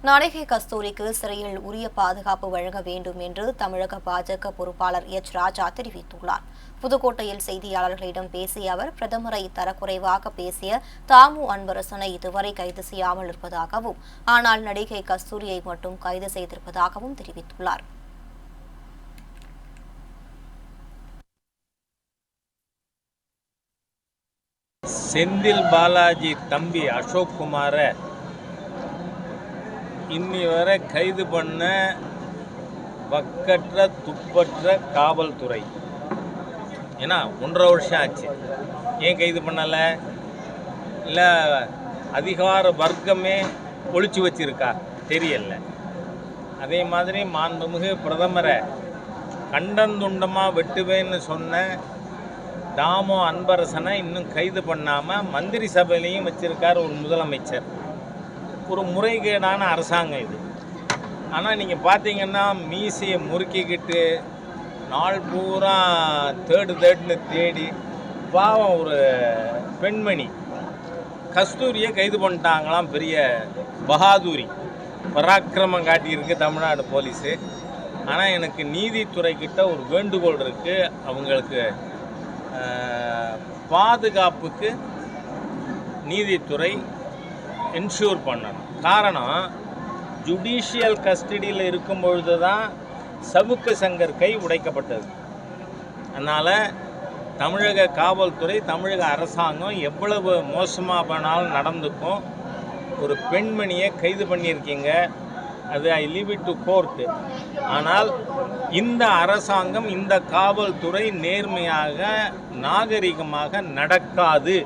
நடிகை கஸ்தூரிக்கு சிறையில் உரிய பாதுகாப்பு வழங்க வேண்டும் என்று தமிழக பாஜக பொறுப்பாளர் எச். ராஜா தெரிவித்துள்ளார். புதுக்கோட்டையில் செய்தியாளர்களிடம் பேசிய அவர், பிரதமரை தரக்குறைவாக பேசிய தாமு அன்பரசனை இதுவரை கைது செய்யாமல் இருப்பதாகவும், ஆனால் நடிகை கஸ்தூரியை மட்டும் கைது செய்திருப்பதாகவும் தெரிவித்துள்ளார். செந்தில் பாலாஜி தம்பி அசோக் குமார இன்னி வரை கைது பண்ண வக்கற்ற துப்பற்ற காவல்துறை. ஏன்னா 1.5 வருஷம் ஆச்சு. ஏன் கைது பண்ணலை? இல்லை அதிகார வர்க்கமே ஒழிச்சு வச்சிருக்கா? தெரியல. அதே மாதிரி மாண்புமிகு பிரதமரை கண்டந்துண்டமாக வெட்டுவேன்னு சொன்ன தாமு அன்பரசனை இன்னும் கைது பண்ணாமல் மந்திரி சபையிலையும் வச்சிருக்கார் ஒரு முதலமைச்சர். ஒரு முறைகேடான அரசாங்கம் இது. ஆனால் நீங்கள் பார்த்தீங்கன்னா மீசையை முறுக்கிக்கிட்டு நாள் பூரா தேடுன்னு தேடி பாவம் ஒரு பெண்மணி கஸ்தூரியை கைது பண்ணிட்டாங்களாம். பெரிய பகாதூரி பராக்கிரமம் காட்டியிருக்கு தமிழ்நாடு போலீஸு. ஆனால் எனக்கு நீதித்துறைக்கிட்ட ஒரு வேண்டுகோள் இருக்குது. அவங்களுக்கு பாதுகாப்புக்கு நீதித்துறை என்ஷூர் பண்ணணும். காரணம், ஜுடிஷியல் கஸ்டடியில் இருக்கும் பொழுது தான் சவுக்கு சங்கர் கை உடைக்கப்பட்டது. அதனால் தமிழக காவல்துறை, தமிழக அரசாங்கம் எவ்வளவு மோசமாக போனாலும் நடந்துக்கும். ஒரு பெண்மணியை கைது பண்ணியிருக்கீங்க, அது I leave it to court. ஆனால் இந்த அரசாங்கம், இந்த காவல்துறை நேர்மையாக நாகரிகமாக நடக்காது.